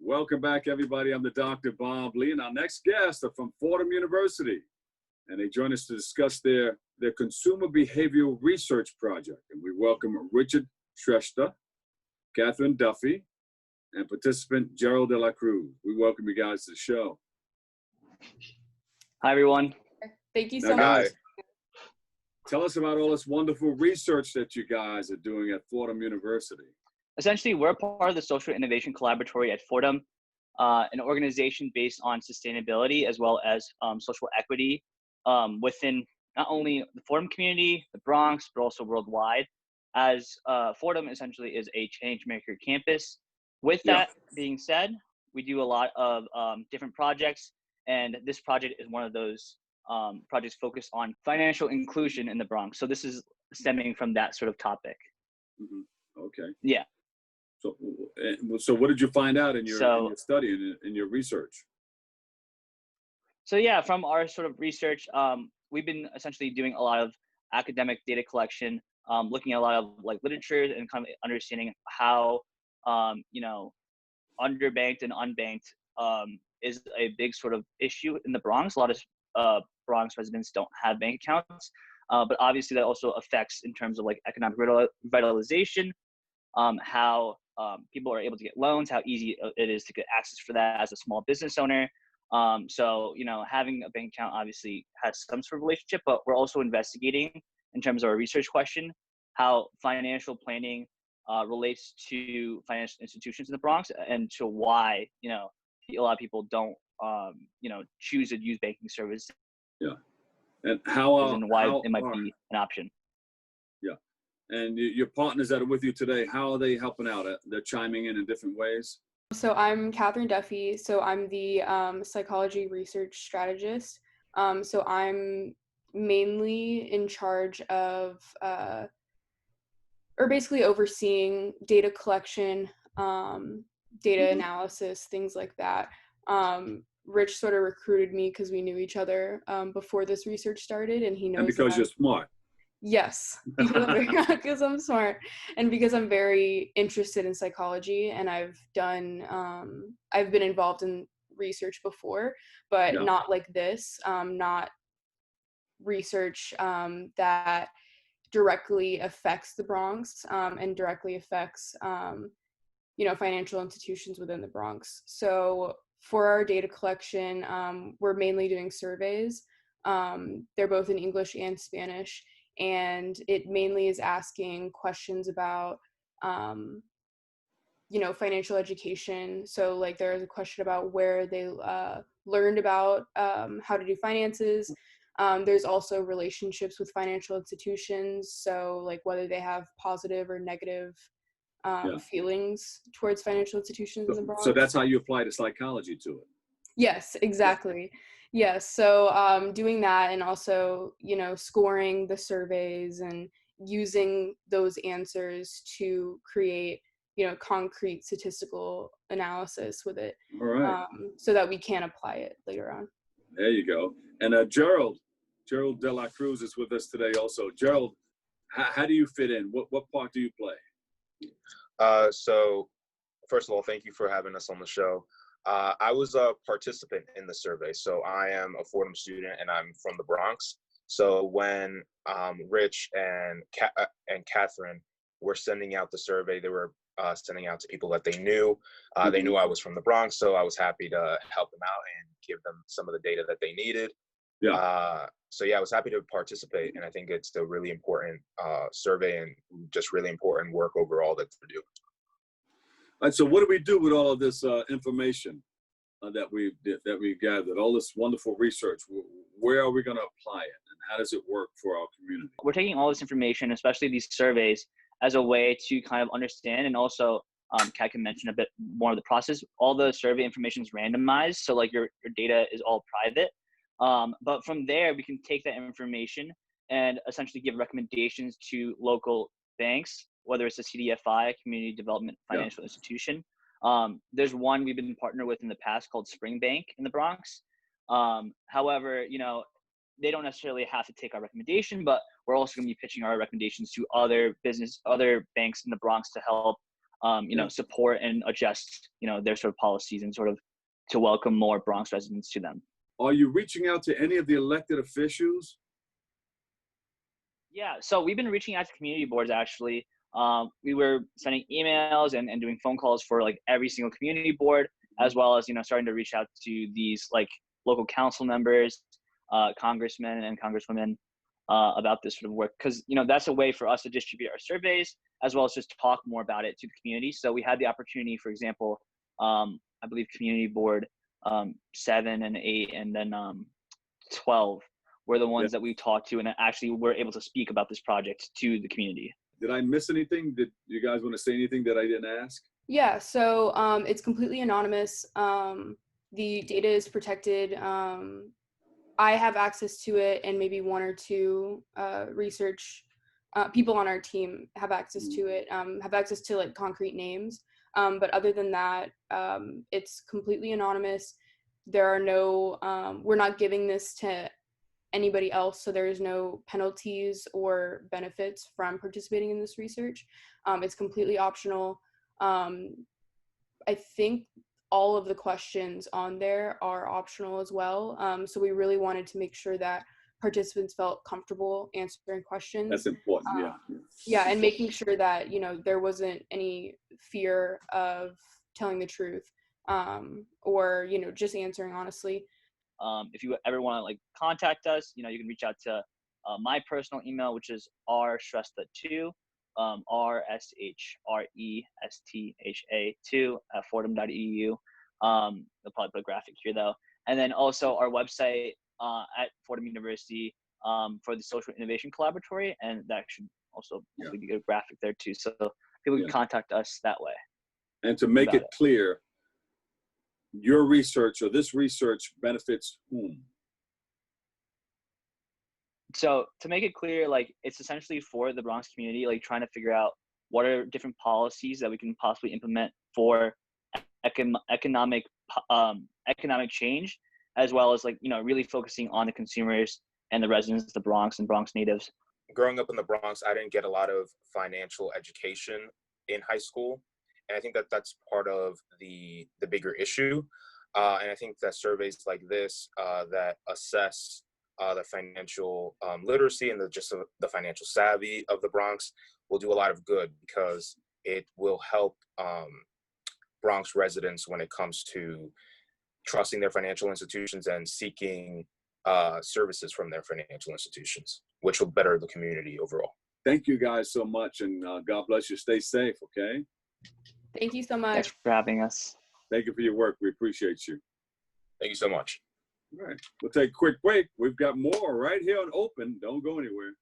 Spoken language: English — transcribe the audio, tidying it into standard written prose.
Welcome back, everybody. I'm the Dr. Bob Lee, and our next guests are from Fordham University, and they join us to discuss their consumer behavioral research project. And we welcome Richard Shrestha, Katharine Duffy, and participant Gerald De La Cruz. We welcome you guys to the show. Hi, everyone. Thank you so Now, much. guys, tell us about all this wonderful research that you guys are doing at Fordham University. Essentially, we're part of the Social Innovation Collaboratory at Fordham, an organization based on sustainability as well as social equity within not only the Fordham community, the Bronx, but also worldwide, as Fordham essentially is a change maker campus. With that being said, we do a lot of different projects, and this project is one of those projects focused on financial inclusion in the Bronx. So this is stemming from that sort of topic. Mm-hmm. Okay. Yeah. So what did you find out in your study and in your research? So yeah, from our sort of research, we've been essentially doing a lot of academic data collection, looking at a lot of like literature and kind of understanding how, underbanked and unbanked is a big sort of issue in the Bronx. A lot of Bronx residents don't have bank accounts, but obviously that also affects in terms of like economic revitalization, how people are able to get loans, how easy it is to get access for that as a small business owner. So, having a bank account obviously has some sort of relationship, but we're also investigating in terms of our research question, how financial planning relates to financial institutions in the Bronx and to why, a lot of people don't, choose to use banking services. Yeah. And how and why it might be an option. Yeah. And your partners that are with you today, how are they helping out? They're chiming in different ways? So I'm Katharine Duffy. So I'm the psychology research strategist. So I'm mainly in charge of, or basically overseeing data collection, data analysis, things like that. Rich sort of recruited me because we knew each other before this research started, and he knows. And because you're smart. Yes, because I'm smart and because I'm very interested in psychology, and I've been involved in research before, but not like this, not research that directly affects the Bronx and directly affects, financial institutions within the Bronx. So for our data collection, we're mainly doing surveys. They're both in English and Spanish. And it mainly is asking questions about, financial education. So like there is a question about where they learned about how to do finances. There's also relationships with financial institutions. So like whether they have positive or negative feelings towards financial institutions in the Bronx. So that's how you apply the psychology to it. Yes, exactly. Yes. So doing that and also, scoring the surveys and using those answers to create, concrete statistical analysis with it. All right. So that we can apply it later on. There you go. And Gerald De La Cruz is with us today also. Gerald, how do you fit in? What part do you play? So first of all, thank you for having us on the show. I was a participant in the survey. So I am a Fordham student and I'm from the Bronx. So when Rich and Katharine were sending out the survey, they were sending out to people that they knew. They knew I was from the Bronx, so I was happy to help them out and give them some of the data that they needed. Yeah. So yeah, I was happy to participate, and I think it's a really important survey and just really important work overall that they're doing. All right, so what do we do with all of this information that we gathered, all this wonderful research? Where are we going to apply it, and how does it work for our community? We're taking all this information, especially these surveys, as a way to kind of understand, and also Kat can mention a bit more of the process. All the survey information is randomized, so like your data is all private. But from there, we can take that information and essentially give recommendations to local banks, whether it's a CDFI, Community Development Financial Institution. There's one we've been partnered with in the past called Spring Bank in the Bronx. However, they don't necessarily have to take our recommendation, but we're also going to be pitching our recommendations to other banks in the Bronx to help support and adjust, their sort of policies and sort of to welcome more Bronx residents to them. Are you reaching out to any of the elected officials? Yeah, so we've been reaching out to community boards actually. We were sending emails and doing phone calls for like every single community board, as well as, starting to reach out to these like local council members, congressmen and congresswomen about this sort of work. Because, that's a way for us to distribute our surveys, as well as just talk more about it to the community. So we had the opportunity, for example, I believe community board 7 and 8 and then 12 were the ones that we talked to and actually were able to speak about this project to the community. Did I miss anything? Did you guys want to say anything that I didn't ask? Yeah, so it's completely anonymous. The data is protected. I have access to it, and maybe 1 or 2 research people on our team have access to it, have access to like concrete names. But other than that, it's completely anonymous. There are no, we're not giving this to anybody else, so there is no penalties or benefits from participating in this research. It's completely optional. I think all of the questions on there are optional as well. So we really wanted to make sure that participants felt comfortable answering questions. That's important, yeah. Yeah, and making sure that, there wasn't any fear of telling the truth, or, just answering honestly. If you ever want to like contact us, you can reach out to my personal email, which is rshrestha2, rshrestha2 at fordham.edu. They'll probably put a graphic here though. And then also our website at Fordham University for the Social Innovation Collaboratory, and that should also be a graphic there too. So people can contact us that way. And to make it clear, your research or this research benefits whom? So to make it clear, like it's essentially for the Bronx community, like trying to figure out what are different policies that we can possibly implement for economic change, as well as like, really focusing on the consumers and the residents of the Bronx and Bronx natives. Growing up in the Bronx, I didn't get a lot of financial education in high school. And I think that that's part of the bigger issue. And I think that surveys like this that assess the financial literacy and the financial savvy of the Bronx will do a lot of good, because it will help Bronx residents when it comes to trusting their financial institutions and seeking services from their financial institutions, which will better the community overall. Thank you guys so much, and God bless you. Stay safe, okay? Thank you so much. Thanks for having us. Thank you for your work. We appreciate you. Thank you so much. All right. We'll take a quick break. We've got more right here on Open. Don't go anywhere.